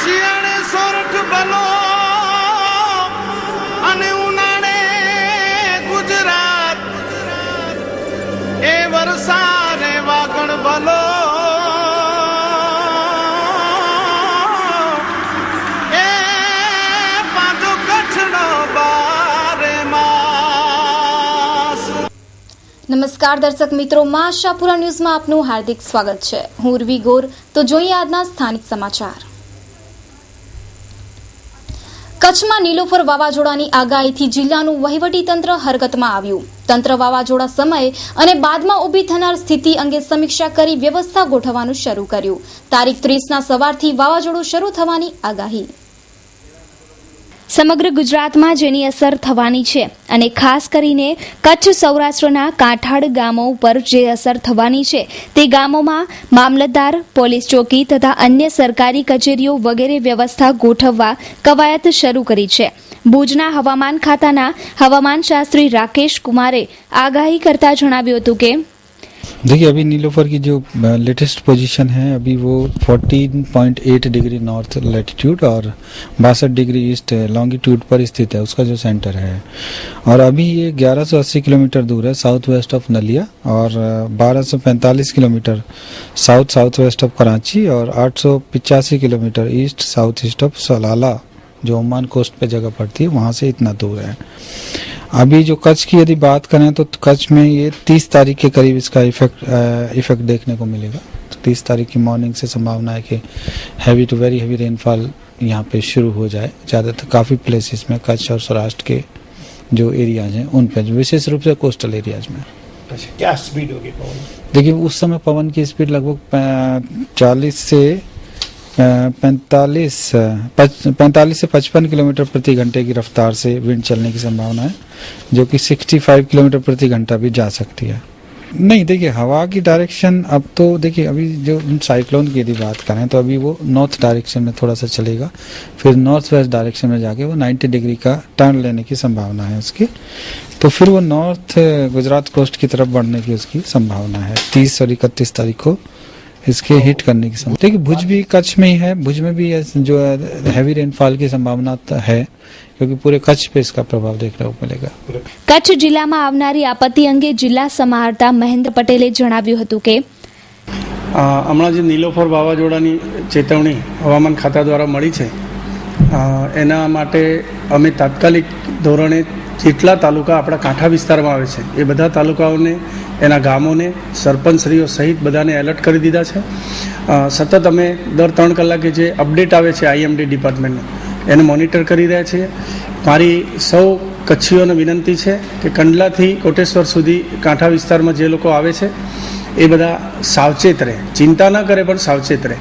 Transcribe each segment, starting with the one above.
શિયાળે સોરઠ ભલો અને ઉનાળે ગુજરાત, એ વરસાદે વાગણ ભલો એ પાછો કચ્છનો બારે માસ। નમસ્કાર દર્શક મિત્રો, માં આશાપુરા ન્યૂઝમાં આપનું હાર્દિક સ્વાગત છે। હું ઉર્વી ગોર। તો જોઈએ આજના સ્થાનિક સમાચાર। કચ્છમાં નીલોફર વાવાઝોડાની આગાહીથી જિલ્લાનું વહીવટી તંત્ર હરકતમાં આવ્યું। તંત્ર વાવાઝોડા સમયે અને બાદમાં ઊભી થનાર સ્થિતિ અંગે સમીક્ષા કરી વ્યવસ્થા ગોઠવવાનું શરૂ કર્યું। તારીખ 30ના સવારથી વાવાઝોડું શરૂ થવાની આગાહી। સમગ્ર ગુજરાતમાં જેની અસર થવાની છે અને ખાસ કરીને કચ્છ સૌરાષ્ટ્રના કાંઠાળ ગામો ઉપર જે અસર થવાની છે તે ગામોમાં મામલતદાર, પોલીસ ચોકી તથા અન્ય સરકારી કચેરીઓ વગેરે વ્યવસ્થા ગોઠવવા કવાયત શરૂ કરી છે। ભુજના હવામાન ખાતાના હવામાન શાસ્ત્રી राकेश कुमारे आगाही करता जણાવ્યું હતું કે देखिए अभी नीलोफर की जो लेटेस्ट पोजीशन है अभी वो 14.8 डिग्री नॉर्थ लैटिट्यूड और 62 डिग्री ईस्ट लॉन्गिट्यूड पर स्थित है, उसका जो सेंटर है। और अभी ये 1180 किलोमीटर दूर है साउथ वेस्ट ऑफ नलिया और 1245 kilometre south west of Karachi और 885 kilometre east south east of Salalah जो ओमान कोस्ट पे जगह पड़ती है वहाँ से इतना दूर है। अभी जो कच्छ की यदि बात करें तो कच्छ में ये 30 तारीख के करीब इसका इफेक्ट देखने को मिलेगा। तो 30 तारीख की मॉर्निंग से संभावना है कि heavy to very heavy rainfall यहाँ पे शुरू हो जाए। ज़्यादातर काफ़ी प्लेसेस में कच्छ और सौराष्ट्र के जो एरियाज हैं उन पर, विशेष रूप से कोस्टल एरियाज में। क्या स्पीड होगी पवन? देखिए उस समय पवन की स्पीड लगभग 40 से 45 से 55 किलोमीटर प्रति घंटे की रफ्तार से विंड चलने की संभावना है, जो कि 65 किलोमीटर प्रति घंटा भी जा सकती है। नहीं देखिए हवा की डायरेक्शन अब तो देखिए अभी जो साइक्लोन की यदि बात करें तो अभी वो नॉर्थ डायरेक्शन में थोड़ा सा चलेगा, फिर नॉर्थ वेस्ट डायरेक्शन में जाके वो 90 डिग्री का टर्न लेने की संभावना है उसकी। तो फिर वो नॉर्थ गुजरात कोस्ट की तरफ बढ़ने की उसकी संभावना है 30 और 31 तारीख को इसके हिट करने की संभावना। देखिए भुज भी कच्छ में ही है, भुज में भी जो हैवी रेनफॉल की संभावना है क्योंकि पूरे कच्छ पे इसका प्रभाव देखने को मिलेगा। કચ્છ જિલ્લામાં આવનારી આપત્તિ અંગે જિલ્લા સમાહર્તા મહેન્દ્ર પટેલે જણાવ્યું હતું કે હમણાં જે નીલોફર વાવાઝોડાની ચેતવણી હવામાન ખાતા દ્વારા મળી છે એના માટે અમે તાત્કાલિક ધોરણે જેટલા તાલુકા આપણા કાંઠા વિસ્તારમાં આવે છે એ બધા તાલુકાઓને એના ગામોને સરપંચશ્રીઓ સહિત બધાને એલર્ટ કરી દીધા છે। સતત અમે દર 3 કલાકે જે અપડેટ આવે છે આઈએમડી ડિપાર્ટમેન્ટનો એને મોનિટર કરી રહ્યા છીએ। મારી સૌ કચ્છીઓને વિનંતી છે કે કંડલાથી કોટેશ્વર સુધી કાંઠા વિસ્તારમાં જે લોકો આવે છે એ બધા સાવચેત રહે, ચિંતા ન કરે પણ સાવચેત રહે।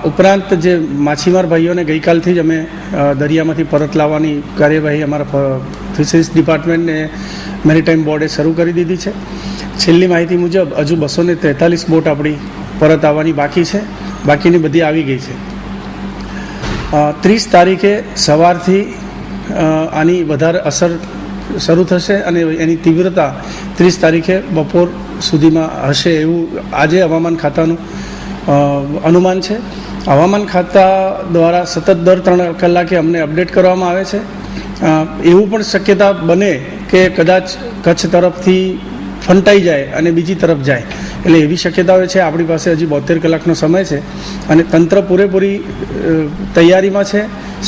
ઉપરાંત જે માછીમાર ભાઈઓને ગઈકાલથી જ અમે દરિયામાંથી પરત લાવવાની કાર્યવાહી અમારા ફિશરીઝ ડિપાર્ટમેન્ટને મેરીટાઈમ બોર્ડે શરૂ કરી દીધી છે। છેલ્લી માહિતી મુજબ હજુ 243 બોટ આપણી પરત આવવાની બાકી છે, બાકીની બધી આવી ગઈ છે। 30 તારીખે સવારથી આની વધારે અસર શરૂ થશે અને એની તીવ્રતા 30 તારીખે બપોર સુધીમાં હશે એવું આજે હવામાન ખાતાનું અનુમાન છે। હવામાન ખાતા દ્વારા સતત દર 3 કલાકે અમને અપડેટ કરવામાં આવે છે। એવું પણ શક્યતા બને કે કદાચ કચ્છ તરફથી ફંટાઈ જાય અને બીજી તરફ જાય, એટલે એવી શક્યતાઓ છે। આપણી પાસે હજી 72 કલાકનો સમય છે અને તંત્ર પૂરેપૂરી તૈયારીમાં છે,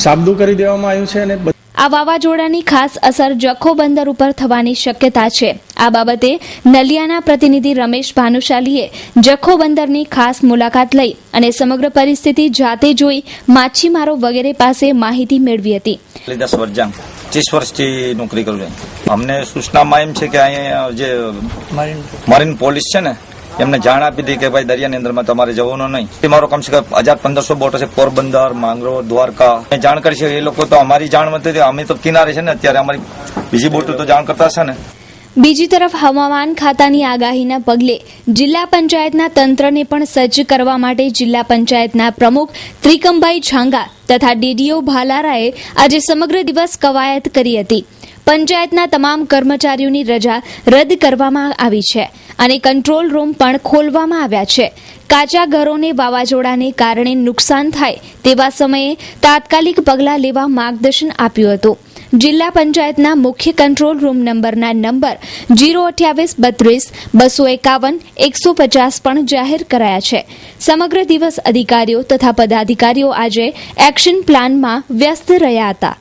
સાબદું કરી દેવામાં આવ્યું છે અને આ વાવાઝોડાની ખાસ અસર જખો બંદર ઉપર થવાની શક્યતા છે। આ બાબતે નલિયાના પ્રતિનિધિ રમેશ ભાનુશાલીએ જખો બંદરની ખાસ મુલાકાત લઈ અને સમગ્ર પરિસ્થિતિ જાતે જોઈ માછીમારો વગેરે પાસે માહિતી મેળવી હતી। 30 વર્ષથી નોકરી કરું છું। અમને સૂચનામાં એમ છે કે અહીંયા જે મરીન પોલીસ છે ને એમને જાણ આપી હતી કે ભાઈ દરિયાની અંદરમાં તમારે જવાનું નહીં। મારો કમસે કમ 1500 બોટ છે પોરબંદર, માંગરોળ, દ્વારકા જાણ કરી છે। એ લોકો તો અમારી જાણ નથી, અમે તો કિનારે છે ને અત્યારે, અમારી બીજી બોટો તો જાણ કરતા હશે ને। બીજી તરફ હવામાન ખાતાની આગાહીના પગલે જિલ્લા પંચાયતના તંત્રને પણ સજ્જ કરવા માટે જિલ્લા પંચાયતના પ્રમુખ ત્રિકમભાઈ છાંગા તથા ડીડીઓ ભાલારાએ આજે સમગ્ર દિવસ કવાયત કરી હતી। પંચાયતના તમામ કર્મચારીઓની રજા રદ કરવામાં આવી છે। અને કંટ્રોલ રૂમ પણ ખોલવામાં આવ્યા છે. કાચા ઘરોને વાવાઝોડાને કારણે નુકસાન થાય તેવા સમયે તાત્કાલિક પગલાં લેવા માર્ગદર્શન આપ્યું હતું. જિલ્લા પંચાયતના મુખ્ય કંટ્રોલ રૂમ નંબરના નંબર 02832-251-150 પણ જાહેર કરાયા છે. સમગ્ર દિવસ અધિકારીઓ તથા પદાધિકારીઓ આજે એક્શન પ્લાનમાં વ્યસ્ત રહ્યા હતા.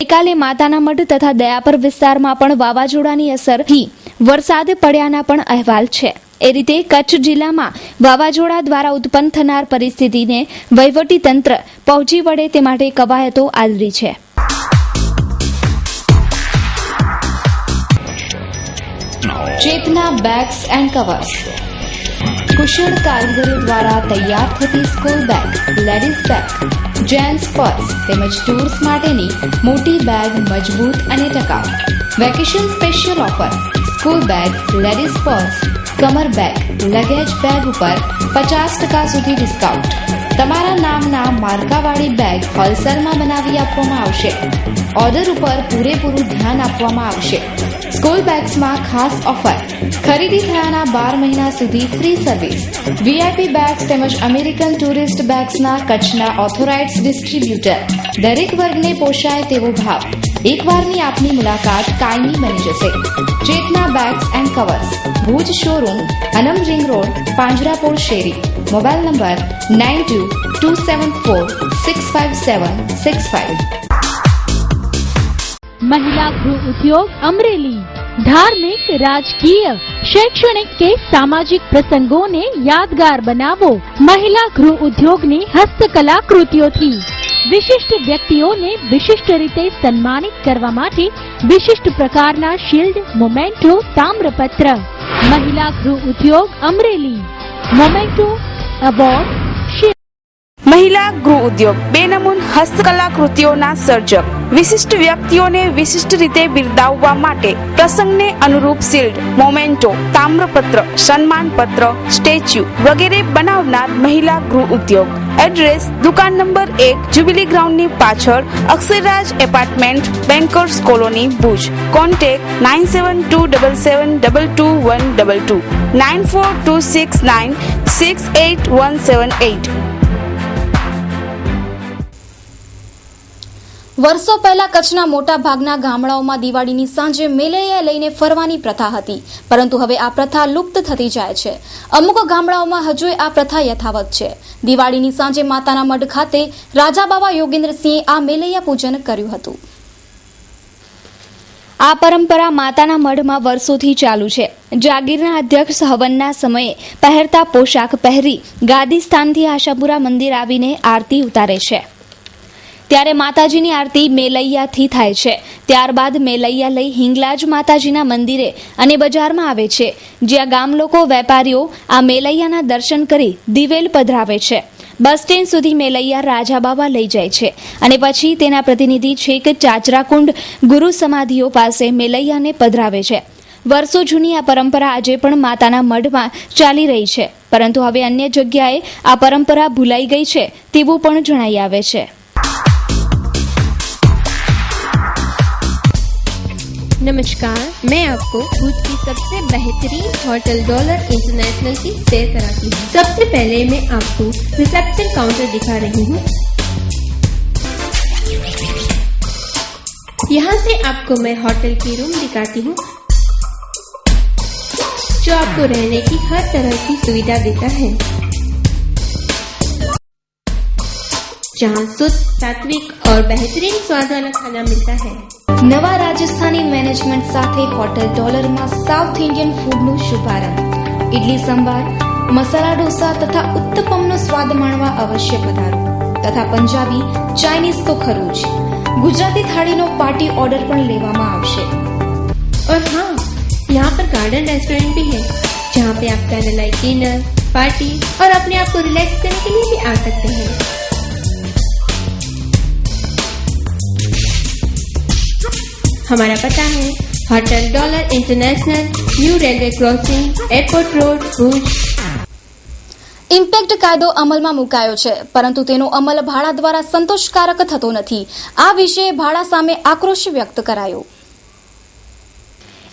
ગઈકાલે માતાના મઢ તથા દયાપર વિસ્તારમાં પણ વાવાઝોડાની અસરથી વરસાદ પડ્યાના પણ અહેવાલ છે. એ રીતે કચ્છ જિલ્લામાં વાવાઝોડા દ્વારા ઉત્પન્ન થનાર પરિસ્થિતિને વહીવટીતંત્ર પહોંચી વળે તે માટે કવાયતો આદરી છે. ચેતના બેગ્સ એન્ડ કવર્સ કુશળ કારીગરો દ્વારા તૈયાર થતી school bag, ladies bag, gents purse તેમજ ટૂર્સ માટેની મોટી બેગ મજબૂત અને ટકાઉ. Vacation special offer: school bag, ladies purse, કમર બેગ, લગેજ બેગ ઉપર 50% સુધી ડિસ્કાઉન્ટ. તમારા નામના માર્કાવાળી બેગ હોલસેલમાં બનાવી આપવામાં આવશે. ઓર્ડર ઉપર પૂરેપૂરું ધ્યાન આપવામાં આવશે. સ્કૂલ બેગ્સમાં ખાસ ઓફર: ખરીદી થયાના 12 મહિના સુધી ફ્રી સર્વિસ. વીઆઈપી બેગ્સ તેમજ અમેરિકન ટુરિસ્ટ બેગ્સના કચ્છના ઓથોરાઇઝ્ડ ડિસ્ટ્રીબ્યુટર. દરેક વર્ગને પોષાય તેવો ભાવ. એકવારની આપની મુલાકાત કાયમી બની જશે. Chetna bags and covers, Bhuj showroom, Anam ring road, Panjarapol શેરી. Mobile number 9227465765. महिला गृह उद्योग अमरेली धार्मिक, राजकीय, शैक्षणिक के सामाजिक प्रसंगों ने यादगार बनावो. महिला गृह उद्योग ने हस्तकला कृतियों विशिष्ट व्यक्तिओने विशिष्ट रीते सन्मानित करवा माटे विशिष्ट प्रकारना शील्ड, मोमेंटो, ताम्रपत्र. महिला गृह उद्योग अमरेली मोमेंटो अवॉर्ड. મહિલા ગૃહ ઉદ્યોગ બેનમૂન હસ્તકલા કૃતિઓના સર્જક. વિશિષ્ટ વ્યક્તિઓને વિશિષ્ટ રીતે બિરદાવવા માટે પ્રસંગને અનુરૂપ શિલ્ડ, મોમેન્ટો, તામ્રપત્ર, સન્માનપત્ર, સ્ટેચ્યુ વગેરે બનાવનાર મહિલા ગૃહ ઉદ્યોગ. એડ્રેસ: દુકાન નંબર 1, જ્યુબિલી ગ્રાઉન્ડની પાછળ, Aksharraj apartment, bankers colony, Bhuj. Contact 9727722122 9426968178. વર્ષો પહેલા કચ્છના મોટા ભાગના ગામડાઓમાં દિવાળીની સાંજે મેલૈયા લઈને ફરવાની પ્રથા હતી, પરંતુ હવે આ પ્રથા લુપ્ત થતી જાય છે. અમુક ગામડાઓમાં હજુ આ પ્રથા યથાવત છે. દિવાળીની સાંજે માતાના મઢ ખાતે રાજા બાવા યોગેન્દ્રસિંહે આ મેલૈયા પૂજન કર્યું હતું. આ પરંપરા માતાના મઢમાં વર્ષોથી ચાલુ છે. જાગીરના અધ્યક્ષ હવનના સમયે પહેરતા પોશાક પહેરી ગાદી સ્થાનથી આશાપુરા મંદિર આવીને આરતી ઉતારે છે. ત્યારે માતાજીની આરતી મેલૈયાથી થાય છે. ત્યારબાદ મેલૈયા લઈ હિંગલાજ માતાજીના મંદિરે અને બજારમાં આવે છે, જ્યાં ગામ લોકો, વેપારીઓ આ મેલૈયાના દર્શન કરી દિવેલ પધરાવે છે. બસ સ્ટેન્ડ સુધી મેલૈયા રાજાબાવા લઈ જાય છે અને પછી તેના પ્રતિનિધિ છેક ચાચરાકુંડ ગુરુ સમાધિઓ પાસે મેલૈયાને પધરાવે છે. વર્ષો જૂની આ પરંપરા આજે પણ માતાના મઢમાં ચાલી રહી છે, પરંતુ હવે અન્ય જગ્યાએ આ પરંપરા ભૂલાઈ ગઈ છે તેવું પણ જણાઈ આવે છે. नमस्कार, मैं आपको भुज की सबसे बेहतरीन होटल डॉलर इंटरनेशनल की सैर कराती हूँ. सबसे पहले मैं आपको रिसेप्शन काउंटर दिखा रही हूँ. यहाँ से आपको मैं होटल की रूम दिखाती हूँ, जो आपको रहने की हर तरह की सुविधा देता है, जहाँ शुद्ध, सात्विक और बेहतरीन स्वाद वाला खाना मिलता है. નવા રાજસ્થાની મેનેજમેન્ટ સાથે હોટેલ ડોલરમાં સાઉથ ઇન્ડિયન ફૂડનું શુભારંભ. ઇડલી સંભાર, મસાલા ઢોસા તથા ઉત્તપમનો સ્વાદ માણવા અવશ્ય પધારો. તથા પંજાબી, ચાઇનીઝ તો ખરું જ, ગુજરાતી થાળીનો પાર્ટી ઓર્ડર પણ લેવામાં આવશે. और हाँ, यहाँ पर गार्डन रेस्टोरेंट भी है, जहाँ पे आप कैंडल लाइट डिनर, पार्टी और अपने आप को रिलैक्स करने के लिए भी आ सकते हैं. हमारा पता है hotel dollar international, new railway crossing, airport road, Bhuj. Impact કાયદો અમલમાં મુકાયો છે, પરંતુ તેનો અમલ ભાડા દ્વારા સંતોષકારક થતો નથી. આ વિશે ભાડા સામે આક્રોશ વ્યક્ત કરાયો.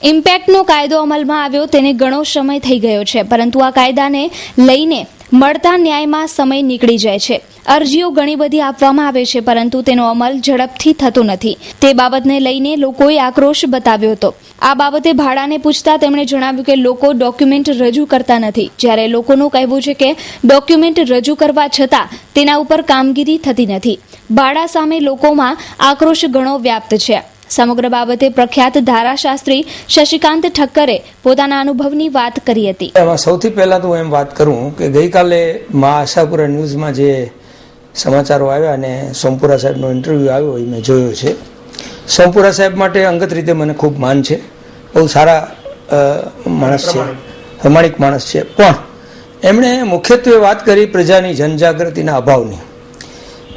ઇમ્પેક્ટનો કાયદો અમલમાં આવ્યો તેને ઘણો સમય થઈ ગયો છે, પરંતુ આ કાયદાને લઈને મળતા ન્યાયમાં સમય નીકળી જાય છે. અરજીઓ ઘણી બધી આપવામાં આવે છે, પરંતુ તેનો અમલ ઝડપથી થતો નથી. તે બાબતને લઈને લોકોએ આક્રોશ બતાવ્યો હતો. આ બાબતે ભાડાને પૂછતા તેમણે જણાવ્યું કે લોકો ડોક્યુમેન્ટ રજૂ કરતા નથી, જ્યારે લોકોનું કહેવું છે કે ડોક્યુમેન્ટ રજૂ કરવા છતાં તેના ઉપર કામગીરી થતી નથી. ભાડા સામે લોકોમાં આક્રોશ ઘણો વ્યાપ્ત છે. સમગ્ર બાબતે પ્રખ્યાત ધારાશાસ્ત્રી શશિકાંત ઠક્કરે પોતાના અનુભવની વાત કરી હતી. એમાં સૌથી પહેલા તો એમ વાત કરું કે ગઈકાલે મા આશાપુરા ન્યૂઝમાં જે સમાચારો આવ્યા અને સોમપુરા સાહેબનો ઇન્ટરવ્યૂ આવ્યો એ મેં જોયો છે. સોમપુરા સાહેબ માટે અંગત રીતે મને ખૂબ માન છે. બહુ સારા માણસ છે, પ્રમાણિક માણસ છે. પણ એમણે મુખ્યત્વે વાત કરી પ્રજાની જનજાગૃતિના અભાવની.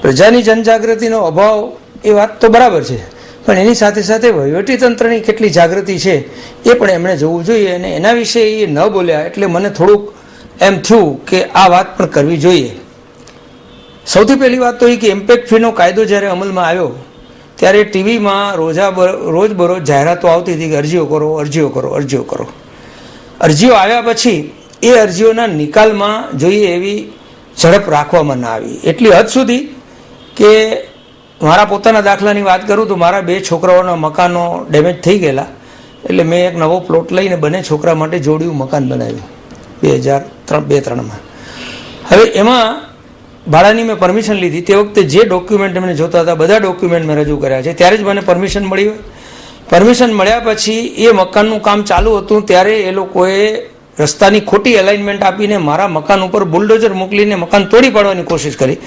પ્રજાની જનજાગૃતિનો અભાવ એ વાત તો બરાબર છે, પણ એની સાથે સાથે વહીવટીતંત્રની કેટલી જાગૃતિ છે એ પણ એમણે જોવું જોઈએ, અને એના વિશે એ ન બોલ્યા એટલે મને થોડુંક એમ થયું કે આ વાત પણ કરવી જોઈએ. સૌથી પહેલી વાત તો એ કે ઇમ્પેક્ટ ફીનો કાયદો જ્યારે અમલમાં આવ્યો ત્યારે ટીવીમાં રોજબરોજ જાહેરાતો આવતી હતી કે અરજીઓ કરો, અરજીઓ કરો, અરજીઓ કરો. અરજીઓ આવ્યા પછી એ અરજીઓના નિકાલમાં જોઈએ એવી ઝડપ રાખવામાં ના આવી. એટલી હદ સુધી કે મારા પોતાના દાખલાની વાત કરું તો મારા 2 છોકરાઓના મકાનો ડેમેજ થઈ ગયેલા, એટલે મેં એક નવો પ્લોટ લઈને બંને છોકરા માટે જોડિયું મકાન બનાવ્યું 2002-3માં. હવે એમાં ભાડાની મેં પરમિશન લીધી. તે વખતે જે ડોક્યુમેન્ટ એમને જોતા હતા બધા ડોક્યુમેન્ટ મેં રજૂ કર્યા છે. ત્યારે જ મને પરમિશન મળી હોય. પરમિશન મળ્યા પછી એ મકાનનું કામ ચાલુ હતું ત્યારે એ લોકોએ રસ્તાની ખોટી એલાઇનમેન્ટ આપીને મારા મકાન ઉપર બુલડોઝર મોકલીને મકાન તોડી પાડવાની કોશિશ કરી.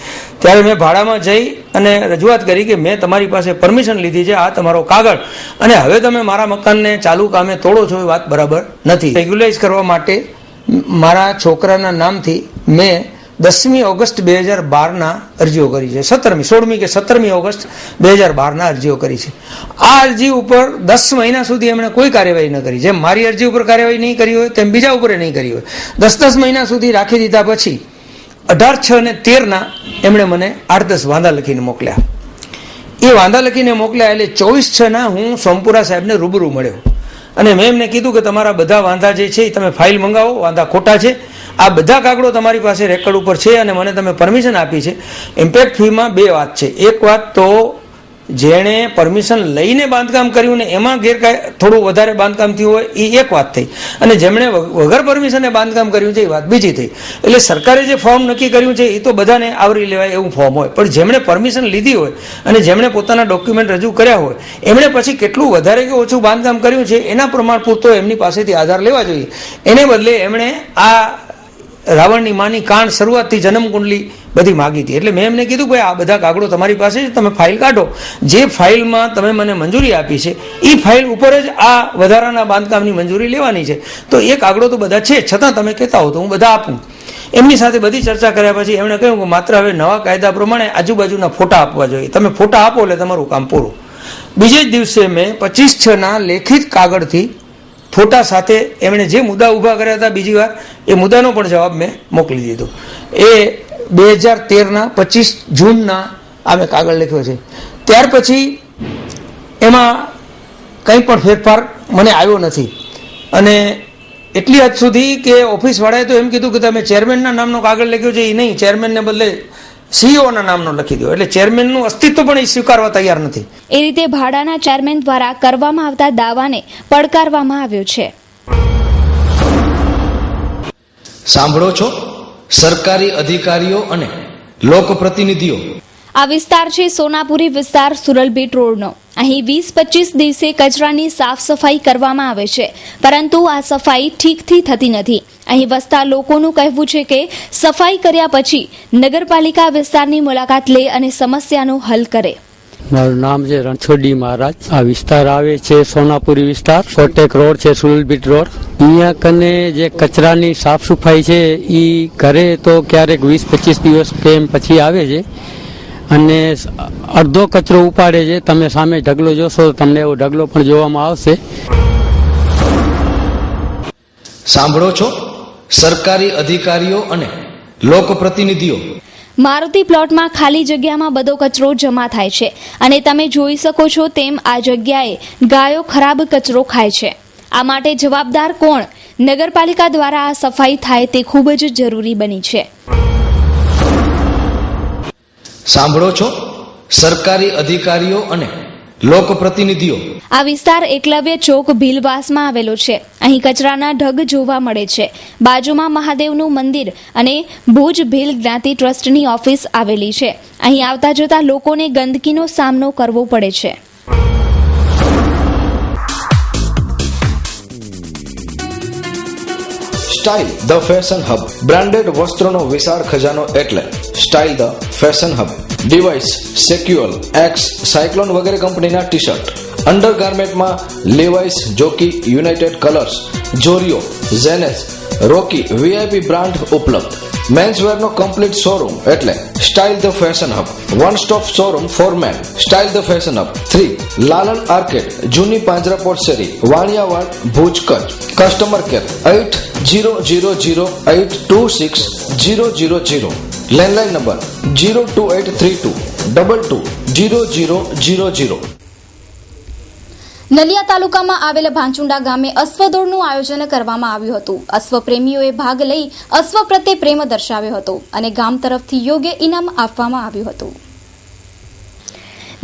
ત્યારે મેં ભાડામાં જઈ અને રજૂઆત કરી કે મેં તમારી પાસે પરમિશન લીધી છે, આ તમારો કાગળ, અને હવે તમે મારા મકાનને ચાલુ કામે તોડો છો એ વાત બરાબર નથી. રેગ્યુલાઇઝ કરવા માટે મારા છોકરાના નામથી મેં 10મી ઓગસ્ટ 2012ના અરજીઓ કરી છે. 16મી કે 17મી ઓગસ્ટ 2012ના અરજીઓ કરી છે. આ અરજી ઉપર 10 મહિના સુધી એમણે કોઈ કાર્યવાહી ન કરી. જેમ મારી અરજી ઉપર કાર્યવાહી નહીં કરી હોય તેમ બીજા ઉપર નહીં કરી હોય. 10 મહિના સુધી રાખી દીધા પછી 18/6/13ના એમણે મને 8-10 વાંધા લખીને મોકલ્યા. એ વાંધા લખીને મોકલ્યા એટલે 24/6ના હું સોમપુરા સાહેબને રૂબરૂ મળ્યો અને મેં એમને કીધું કે તમારા બધા વાંધા જે છે એ તમે ફાઇલ મંગાવો, વાંધા ખોટા છે, આ બધા કાગળો તમારી પાસે રેકોર્ડ ઉપર છે અને મને તમે પરમિશન આપી છે. ઇમ્પેક્ટ ફીમાં 2 વાત છે. એક વાત તો જેણે પરમિશન લઈને બાંધકામ કર્યું ને એમાં થોડું વધારે બાંધકામ થયું હોય એ એક વાત થઈ, અને જેમણે વગર પરમિશને બાંધકામ કર્યું છે એ વાત બીજી થઈ. એટલે સરકારે જે ફોર્મ નક્કી કર્યું છે એ તો બધાને આવરી લેવાય એવું ફોર્મ હોય, પણ જેમણે પરમિશન લીધી હોય અને જેમણે પોતાના ડોક્યુમેન્ટ રજૂ કર્યા હોય એમણે પછી કેટલું વધારે કે ઓછું બાંધકામ કર્યું છે એના પ્રમાણ પૂરતો એમની પાસેથી આધાર લેવા જોઈએ. એને બદલે એમણે આ રાવણની માની કાંડ શરૂઆતથી જન્મ કુંડલી બધી માગી હતી. એટલે મેં એમને કીધું ભાઈ આ બધા કાગળો તમારી પાસે છે, તમે ફાઇલ કાઢો. જે ફાઇલમાં તમે મને મંજૂરી આપી છે એ ફાઇલ ઉપર જ આ વધારાના બાંધકામની મંજૂરી લેવાની છે. તો એ કાગળો તો બધા છે, છતાં તમે કહેતા હો તો હું બધા આપું. એમની સાથે બધી ચર્ચા કર્યા પછી એમણે કહ્યું કે માત્ર હવે નવા કાયદા પ્રમાણે આજુબાજુના ફોટા આપવા જોઈએ. તમે ફોટા આપો એટલે તમારું કામ પૂરું. બીજે જ દિવસે મેં 25/6ના લેખિત કાગળથી ફોટા સાથે એમણે જે મુદ્દા ઊભા કર્યા હતા બીજી વાર એ મુદ્દાનો પણ જવાબ મેં મોકલી દીધો. એ 2013ના 25 જૂનના આ મેં કાગળ લખ્યો છે. ત્યાર પછી એમાં કંઈ પણ ફેરફાર મને આવ્યો નથી, અને એટલી હદ સુધી કે ઓફિસવાળાએ તો એમ કીધું કે તમે ચેરમેનના નામનો કાગળ લખ્યો છે એ નહીં, ચેરમેનને બદલે સીઈઓના નામનો લખી દો. એટલે ચેરમેનનું અસ્તિત્વ પણ એ સ્વીકારવા તૈયાર નથી. એ રીતે ભાડાના ચેરમેન દ્વારા કરવામાં આવતા દાવાને પડકારવામાં આવ્યો છે. સાંભળો છો સરકારી અધિકારીઓ અને લોકપ્રતિનિધિઓ. આ વિસ્તાર છે સોનાપુરી વિસ્તાર, સુરલ બીટ રોડનો. અહીં 20-25 દિવસે કચરાની સાફ સફાઈ કરવામાં આવે છે, પરંતુ આ સફાઈ ઠીકથી થતી નથી. અહીં વસતા લોકોનું કહેવું છે કે સફાઈ કર્યા પછી નગરપાલિકા વિસ્તારની મુલાકાત લે અને સમસ્યાનો હલ કરે. મારું નામ છે રણછોડી મહારાજ. આ વિસ્તાર આવે છે સોનાપુરી વિસ્તાર, સોટેક રોડ છે, સુલભીટ રોડ. અહીંયા કને જે કચરાની સાફ સફાઈ છે એ ઘરે તો ક્યારેક 20-25 દિવસ કેમ પછી આવે છે અને અડધો કચરો ઉપાડે છે. તમે સામે ઢગલો જોશો તો તમને એવો ઢગલો પણ જોવામાં આવશે. સાંભળો છો સરકારી અધિકારીઓ અને લોકપ્રતિનિધિઓ. મારુતિ પ્લોટમાં ખાલી જગ્યામાં બધો કચરો જમા થાય છે અને તમે જોઈ શકો છો તેમ આ જગ્યાએ ગાયો ખરાબ કચરો ખાય છે. આ માટે જવાબદાર કોણ? નગરપાલિકા દ્વારા આ સફાઈ થાય તે ખૂબ જ જરૂરી બની છે. સાંભળો છો, સરકારી અધિકારીઓ અને લોકપ્રતિનિધિઓ. આ વિસ્તાર એકલવ્ય ચોક ભીલવાસમાં આવેલો છે. અહીં કચરાના ઢગ જોવા મળે છે. બાજુમાં મહાદેવનું મંદિર અને ભુજ ભીલ જ્ઞાતિ ટ્રસ્ટની ઓફિસ આવેલી છે. અહીં આવતા જતા લોકોને ગંદકીનો સામનો કરવો પડે છે. Style the fashion hub. Branded વસ્ત્રોનો વિશાળ ખજાનો એટલે style the fashion hub. Device, Sequel, X, Cyclone વગેરે કંપનીના ટી શર્ટ, અંડરગાર્મેન્ટમાં લેવાઇસ, જોકી, યુનાઇટેડ કલર્સ, જોરિયો, ઝેનેસ, રોકી, વીઆઈપી બ્રાન્ડ ઉપલબ્ધ. મેન્સવેરનો કમ્પ્લીટ શોરૂમ એટલે style the fashion hub. One stop showroom for men. Style the fashion hub 3 Lalan arcade, જૂની પાંજરાપોળ શેરી, Vaniyavad, Bhuj, Kutch. Customer care 8000826000. Landline number 02832220000. Naliya તાલુકામાં આવેલા ભાંચુંડા ગામે અશ્વદોડનું આયોજન કરવામાં આવ્યું હતું. અશ્વ પ્રેમીઓએ ભાગ લઈ અશ્વ પ્રત્યે પ્રેમ દર્શાવ્યો હતો અને ગામ તરફથી યોગ્ય ઇનામ આપવામાં આવ્યું હતું.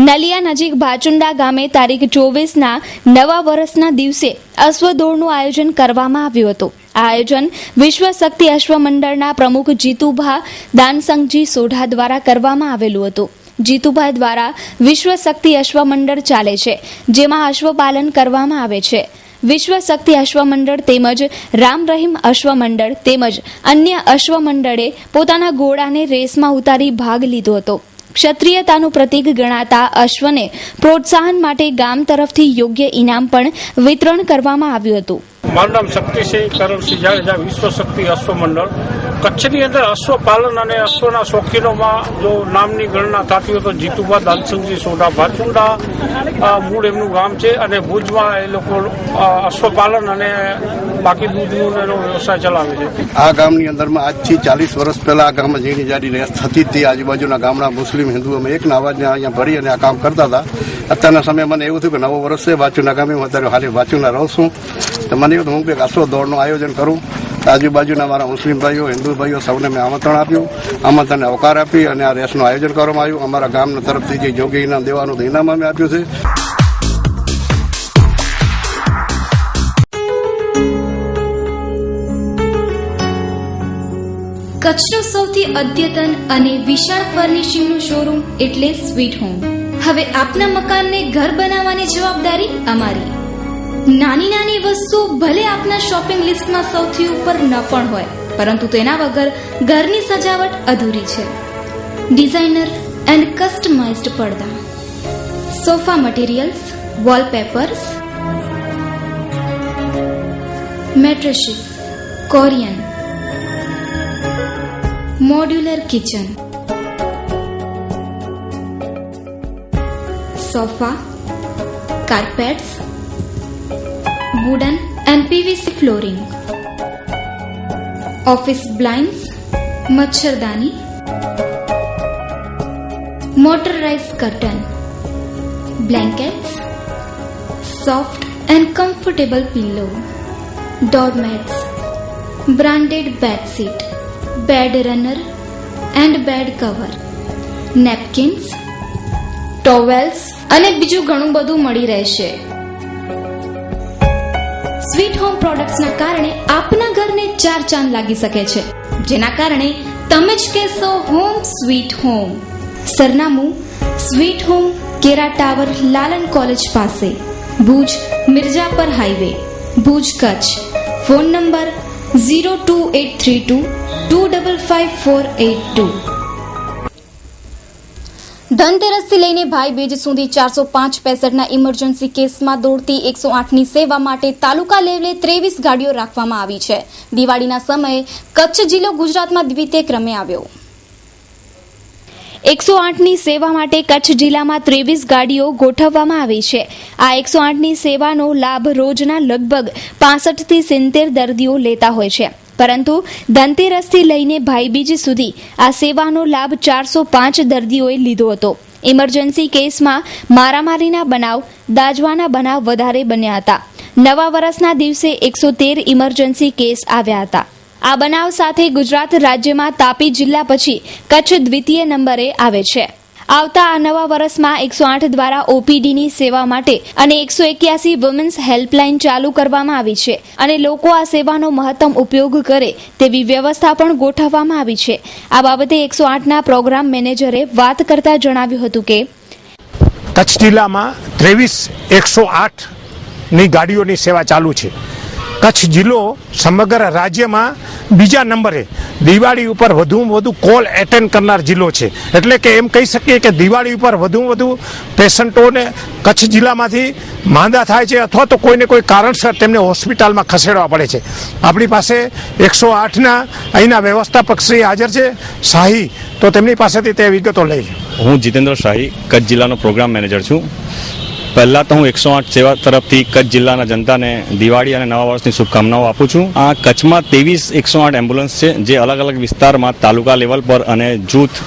નલિયા નજીક ભાચુંડા ગામે તારીખ 24ના નવા વર્ષના દિવસે અશ્વદોડનું આયોજન કરવામાં આવ્યું હતું. આ આયોજન વિશ્વ શક્તિ અશ્વ મંડળના પ્રમુખ જીતુભા દાનસંગજી સોઢા દ્વારા કરવામાં આવેલું હતું. જીતુભાઈ દ્વારા વિશ્વ શક્તિ અશ્વ મંડળ ચાલે છે, જેમાં અશ્વપાલન કરવામાં આવે છે. વિશ્વ શક્તિ અશ્વ મંડળ તેમજ રામ રહીમ અશ્વ મંડળ તેમજ અન્ય અશ્વ મંડળે પોતાના ઘોડાને રેસમાં ઉતારી ભાગ લીધો હતો. ક્ષત્રિયતાનું પ્રતીક ગણાતા અશ્વને પ્રોત્સાહન માટે ગામ તરફથી યોગ્ય ઇનામ પણ વિતરણ કરવામાં આવ્યું હતું. મારું નામ શક્તિસિંહ કરણસિંહ જાડેજા, વિશ્વ શક્તિ અશ્વ મંડળ. કચ્છની અંદર અશ્વપાલન અને અશ્વના શોખીનોમાં જો નામની ગણના થતી હોય તો જીતુભા દાનસંગજી સોઢા ભાચુંડા મૂળ એમનું ગામ છે અને ભુજમાં એ લોકો અશ્વપાલન અને બાકી દૂધનું એનો વ્યવસાય ચલાવે છે. આ ગામની અંદરમાં આજથી 40 વર્ષ પહેલા આ ગામમાં જેની જાડી રેસ થતી હતી, આજુબાજુના ગામના મુસ્લિમ હિન્દુ અમે એકના અવાજને અહીંયા ભરી અને આ કામ કરતા હતા. અત્યારના સમયે મને એવું થયું કે નવો વર્ષ છે ભાચુંડા ગામે, હું અત્યારે હાલે ભાચુંડા રહું છું, તો મને એવું હું કે અશ્વ દોડનું આયોજન કરું. આજુબાજુના મારા મુસ્લિમ ભાઈઓ, હિન્દુ ભાઈઓ સૌને મેં આમંત્રણ આપ્યું, આમંત્રણને આવકાર આપી અને આ રેસનું આયોજન કરવામાં આવ્યું. અમારા ગામના તરફથી જે યોગ્ય ઇનામ દેવાનું ઇનામ અમે આપ્યું છે. કચ્છનું સૌથી અદ્યતન અને વિશાળ ફર્નિશિંગનું શોરૂમ એટલે સ્વીટ હોમ. હવે આપના મકાનને ઘર બનાવવાની જવાબદારી અમારી. નાની નાની વસ્તુઓ ભલે આપના શોપિંગ લિસ્ટમાં સૌથી ઉપર ન પણ હોય, પરંતુ તેના વગર ઘરની સજાવટ અધૂરી છે. ડિઝાઇનર એન્ડ કસ્ટમાઇઝ્ડ પડદા, sofa materials, wallpapers, mattresses, Corian, modular kitchen, sofa, carpets, wooden and PVC flooring, office blinds, मच्छरदानी, motorized curtain, blankets, soft and comfortable pillow, doormats, branded bed sheet, bed runner and bed cover, napkins, towels અને બીજું ઘણું બધું મળી રહેશે. Sweet home પ્રોડક્ટ્સના કારણે આપના ઘરને 4 ચાંદ લાગી શકે છે, જેના કારણે તમે જ કહેશો હોમ સ્વીટ હોમ. સરનામું સ્વીટ હોમ, કેરા ટાવર, લાલન કોલેજ પાસે, Bhuj Mirjapar highway, Bhuj, Kutch. Phone number 02832255482. ધનતેરસથી લઈને ભાઈ બીજ સુધી 405 ઇમરજન્સી કેસમાં દોડતી 108ની સેવા માટે તાલુકા લેવલે 23 ગાડીઓ રાખવામાં આવી છે. દિવાળીના સમયે કચ્છ જિલ્લો ગુજરાતમાં દ્વિતીય ક્રમે આવ્યો. 108ની સેવા માટે કચ્છ જિલ્લામાં 23 ગાડીઓ ગોઠવવામાં આવી છે. આ 108ની સેવાનો લાભ રોજના લગભગ 65 થી 70 દર્દીઓ લેતા હોય છે, પરંતુ ધનતેરસથી લઈને ભાઈબીજ સુધી આ સેવાનો લાભ 405 દર્દીઓએ લીધો હતો. ઇમરજન્સી કેસમાં મારામારીના બનાવ, દાઝવાના બનાવ વધારે બન્યા હતા. નવા વર્ષના દિવસે 113 ઇમરજન્સી કેસ આવ્યા હતા. આ બનાવ સાથે ગુજરાત રાજ્યમાં તાપી જિલ્લા પછી કચ્છ દ્વિતીય નંબરે આવે છે. આવતા આ નવા વર્ષમાં 108 દ્વારા ઓપીડીની સેવા માટે અને 181 વુમેન્સ હેલ્પલાઇન ચાલુ કરવામાં આવી છે અને લોકો આ સેવાનો મહત્તમ ઉપયોગ કરે તેવી વ્યવસ્થા પણ ગોઠવવામાં આવી છે. આ બાબતે 108ના પ્રોગ્રામ મેનેજરે વાત કરતા જણાવ્યું હતું કે કચ્છ જિલ્લામાં 23 108ની ગાડીઓની સેવા ચાલુ છે. કચ્છ જિલ્લો સમગ્ર રાજ્યમાં બીજા નંબરે દિવાળી ઉપર વધુમાં વધુ કોલ એટેન્ડ કરનાર જિલ્લો છે. એટલે કે એમ કહી શકીએ કે દિવાળી ઉપર વધુમાં વધુ પેશન્ટોને કચ્છ જિલ્લામાંથી માંદા થાય છે અથવા તો કોઈને કોઈ કારણસર તેમને હોસ્પિટલમાં ખસેડવા પડે છે. આપણી પાસે 108ના અહીંના વ્યવસ્થાપક શ્રી હાજર છે શાહી, તો તેમની પાસેથી તે વિગતો લઈ. હું જીતેન્દ્ર શાહી, કચ્છ જિલ્લાનો પ્રોગ્રામ મેનેજર છું. પહેલાં તો હું 108 સેવા તરફથી કચ્છ જિલ્લાના જનતાને દિવાળી અને નવા વર્ષની શુભકામનાઓ આપું છું. આ કચ્છમાં 23 108 એમ્બ્યુલન્સ છે જે અલગ અલગ વિસ્તારમાં તાલુકા લેવલ પર અને જૂથ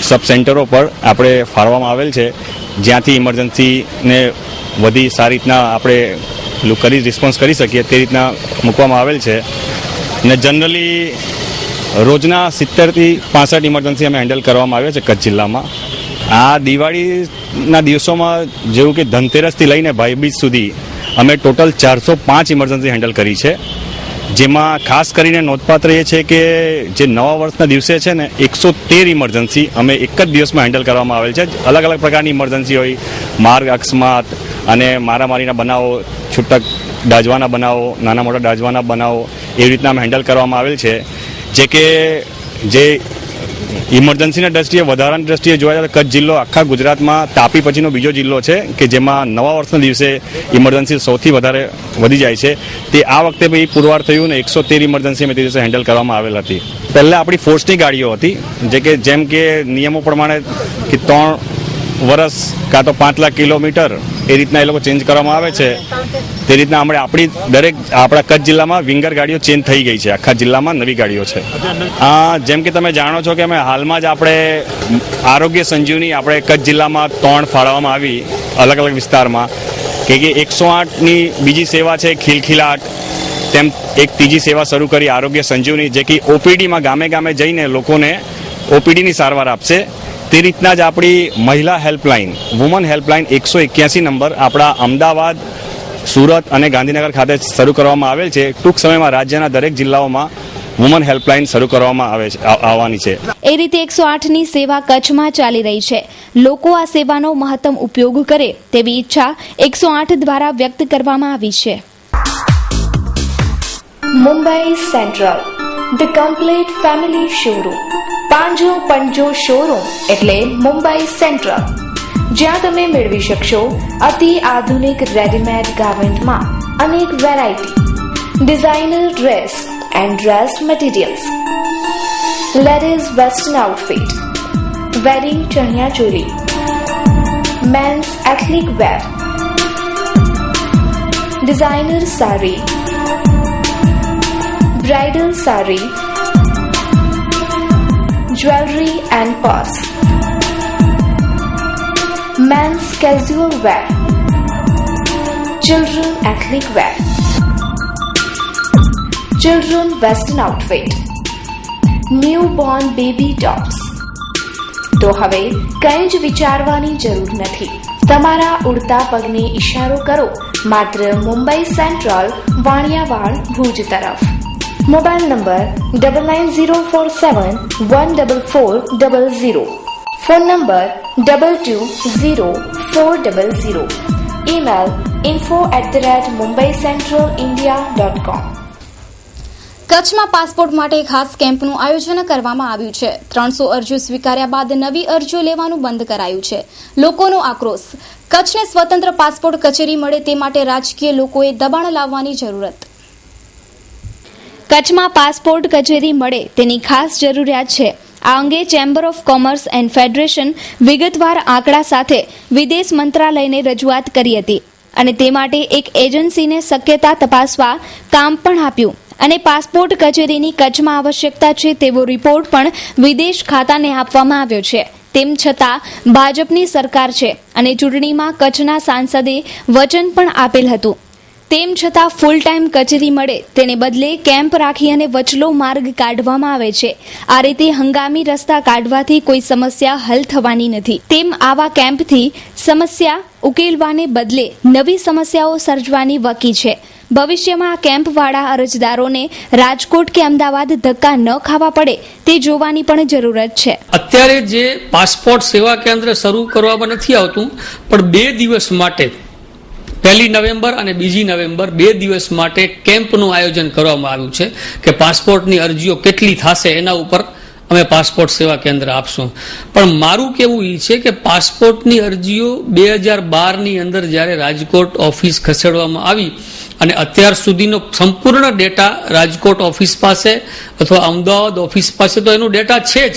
સબ સેન્ટરો પર આપણે ફાળવવામાં આવેલ છે, જ્યાંથી ઇમરજન્સીને વધી સારી રીતના આપણે રિસ્પોન્સ કરી શકીએ તે રીતના મૂકવામાં આવેલ છે. ને જનરલી રોજના 70થી 65 ઇમરજન્સી અમે હેન્ડલ કરવામાં આવે છે કચ્છ જિલ્લામાં. આ દિવાળીના દિવસોમાં જેવું કે ધનતેરસથી લઈને ભાઈબીજ સુધી અમે ટોટલ 405 ઇમરજન્સી હેન્ડલ કરી છે, જેમાં ખાસ કરીને નોંધપાત્ર એ છે કે જે નવા વર્ષના દિવસે છે ને 113 ઇમરજન્સી અમે એક જ દિવસમાં હેન્ડલ કરવામાં આવેલ છે. અલગ અલગ પ્રકારની ઇમરજન્સી હોય, માર્ગ અકસ્માત અને મારામારીના બનાવો, છૂટક દાઝવાના બનાવો, નાના મોટા દાઝવાના બનાવો, એવી રીતના અમે હેન્ડલ કરવામાં આવેલ છે. જે ઇમરજન્સીના દ્રષ્ટિએ વધારાની દ્રષ્ટિએ જોવા જાય તો કચ્છ જિલ્લો આખા ગુજરાતમાં તાપી પછીનો બીજો જિલ્લો છે કે જેમાં નવા વર્ષના દિવસે ઇમરજન્સી સૌથી વધારે વધી જાય છે. તે આ વખતે બી પુરવાર થયું ને 113 ઇમરજન્સી અમે તે દિવસે હેન્ડલ કરવામાં આવેલ હતી. પહેલાં આપણી ફોર્સની ગાડીઓ હતી જેમ કે નિયમો પ્રમાણે કે 3 વર્ષ કાં તો 5 લાખ કિલોમીટર એ રીતના એ લોકો ચેન્જ કરવામાં આવે છે. તે રીતના આપણા કચ્છ જિલ્લામાં વિંગર ગાડીઓ ચેન્જ થઈ ગઈ છે. આખા જિલ્લામાં નવી ગાડીઓ છે. જેમ કે તમે જાણો છો કે અમે હાલમાં જ આપણે આરોગ્ય સંજીવની આપણે કચ્છ જિલ્લામાં 3 ફાળવવામાં આવી અલગ અલગ વિસ્તારમાં કે 108ની બીજી સેવા છે ખિલખિલાટ, તેમ એક ત્રીજી સેવા શરૂ કરી આરોગ્ય સંજીવની, જે કે ઓપીડીમાં ગામે ગામે જઈને લોકોને ઓપીડીની સારવાર આપશે. તે રીતના જ આપણી મહિલા હેલ્પલાઇન, વુમન હેલ્પલાઇન 181 નંબર આપણા અમદાવાદ, સુરત અને ગાંધીનગર ખાતે શરૂ કરવામાં આવેલ છે. ટૂંક સમયમાં રાજ્યના દરેક જિલ્લાઓમાં વુમન હેલ્પલાઇન શરૂ કરવામાં આવવાની છે. એ રીતે 108ની સેવા કચ્છમાં ચાલી રહી છે. લોકો આ સેવાનો મહત્તમ ઉપયોગ કરે તેવી ઈચ્છા 108 દ્વારા વ્યક્ત કરવામાં આવી છે. Mumbai central, the complete family showroom. પાંજો પંજો શોરૂમ એટલે મુંબઈ સેન્ટ્રલ, જ્યાં તમે મેળવી શકશો અતિ આધુનિક રેડીમેડ ગાર્મેન્ટમાં અનેક variety, designer dress and dress materials, ladies western outfit, wedding chaniya choli, men's ethnic wear, designer sari, bridal sari, jewelry and purse, men's casual wear, children ethnic wear, children western outfit, newborn baby tops. તો હવે કંઈ જ વિચારવાની જરૂર નથી. તમારા ઉડતા પગને ઇશારો કરો માત્ર મુંબઈ સેન્ટ્રલ, વાણિયાવાડ, ભુજ તરફ. Mobile number 9904714400, phone number 220400, email info@mumbaicentralindia.com. કચ્છમાં પાસપોર્ટ માટે ખાસ કેમ્પનું આયોજન કરવામાં આવ્યું છે. 300 અરજીઓ સ્વીકાર્યા બાદ નવી અરજીઓ લેવાનું બંધ કરાયું છે. લોકોનો આક્રોશ. કચ્છને સ્વતંત્ર પાસપોર્ટ કચેરી મળે તે માટે રાજકીય લોકોએ દબાણ લાવવાની જરૂરત. કચ્છમાં પાસપોર્ટ કચેરી મળે તેની ખાસ જરૂરિયાત છે. આ અંગે chamber of commerce and federation વિગતવાર આંકડા સાથે વિદેશ મંત્રાલયને રજૂઆત કરી હતી અને તે માટે એક એજન્સીને શક્યતા તપાસવા કામ પણ આપ્યું અને પાસપોર્ટ કચેરીની કચ્છમાં આવશ્યકતા છે તેવો રિપોર્ટ પણ વિદેશ ખાતાને આપવામાં આવ્યો છે. તેમ છતાં ભાજપની સરકાર છે અને ચૂંટણીમાં કચ્છના સાંસદે વચન પણ આપેલ હતું. તેમ છતાં ફૂલ ટાઈમ કચેરી મળે તેને બદલે કેમ્પ રાખી અને વચલો માર્ગ કાઢવામાં આવે છે. આ રીતે હંગામી રસ્તા કાઢવાથી કોઈ સમસ્યા હલ થવાની નથી. તેમ આવા કેમ્પથી સમસ્યા ઉકેલવાને બદલે નવી સમસ્યાઓ સર્જવાની વકી છે. ભવિષ્યમાં આ કેમ્પવાળા અરજદારોને રાજકોટ કે અમદાવાદ ધક્કા ન ખાવા પડે તે જોવાની પણ જરૂરત છે. અત્યારે જે પાસપોર્ટ સેવા કેન્દ્ર શરૂ કરવામાં નથી આવતું, પણ 2 દિવસ માટે 1 નવેમ્બર અને 2 નવેમ્બર 2 દિવસ માટે કેમ્પનું આયોજન કરવામાં આવ્યું છે કે પાસપોર્ટની અરજીઓ કેટલી થશે એના ઉપર અમે પાસપોર્ટ સેવા કેન્દ્ર આપશું. પણ મારું કહેવું એ છે કે પાસપોર્ટની અરજીઓ 2012ની અંદર જ્યારે રાજકોટ ઓફિસ ખસેડવામાં આવી અને અત્યાર સુધીનો સંપૂર્ણ ડેટા રાજકોટ ઓફિસ પાસે અથવા અમદાવાદ ઓફિસ પાસે તો એનો ડેટા છે જ.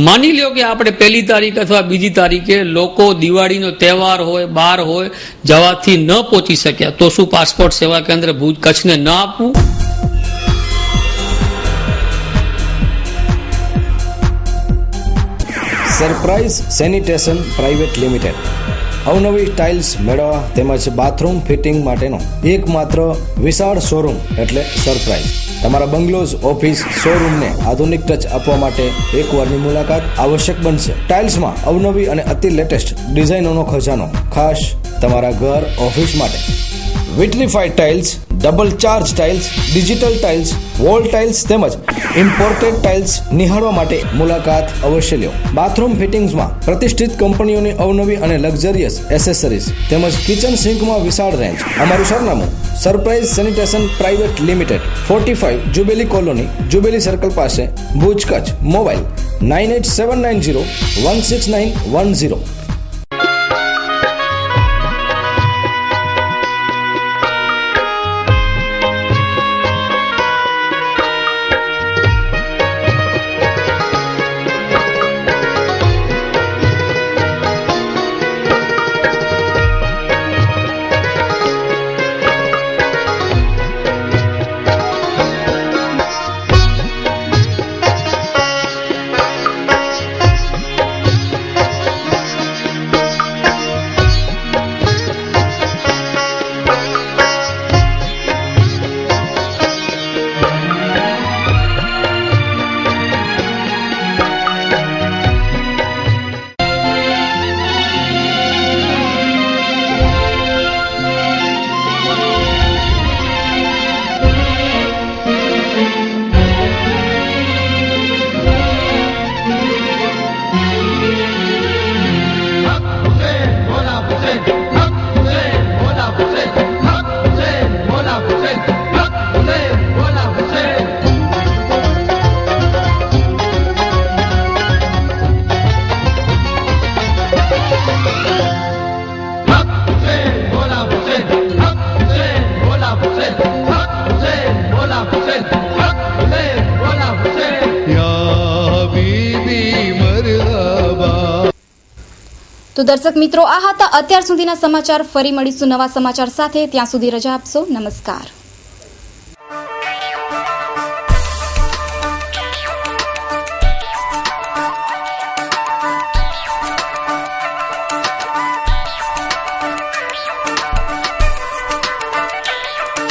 માની લ્યો કે આપણે 1 તારીખ અથવા 2 તારીખે લોકો દિવાળીનો તહેવાર હોય, બહાર હોય, જવાથી ન પહોંચી શક્યા, તો શું પાસપોર્ટ સેવા કેન્દ્ર ભુજ કચ્છને ન આપવું? સરપ્રાઇઝ સેનિટેશન પ્રાઇવેટ લિમિટેડ અવનવી ટાઇલ્સ મેળવવા તેમજ બાથરૂમ ફિટિંગ માટેનો એકમાત્ર વિશાળ શોરૂમ એટલે સરપ્રાઇઝ. તમારા બંગલોઝ, ઓફિસ, શોરૂમને આધુનિક ટચ આપવા માટે એકવારની મુલાકાત આવશ્યક બનશે. ટાઇલ્સમાં અવનવી અને અતિ લેટેસ્ટ ડિઝાઇનોનો ખજાનો ખાસ તમારા ઘર, ઓફિસ માટે. Vitrified tiles, double charge tiles, digital tiles, wall tiles તેમજ ઇમ્પોર્ટેડ ટાઇલ્સ નિહાળવા માટે મુલાકાત અવશ્ય લ્યો. બાથરૂમ ફિટિંગ્સમાં પ્રતિષ્ઠિત કંપનીઓની અવનવી અને લક્ઝરિયસ એસેસરીઝ તેમજ કિચન સિંકમાં વિશાળ રેન્જ. અમારું સરનામું Surprise Sanitation Private Limited, 45 Jubilee Colony, Jubilee Circle પાસે, ભુજ, કચ્છ. મોબાઈલ 9879016910. તો દર્શક મિત્રો, આ હતા અત્યાર સુધીના સમાચાર. ફરી મળીશું નવા સમાચાર સાથે. ત્યાં સુધી રજા આપશો. નમસ્કાર.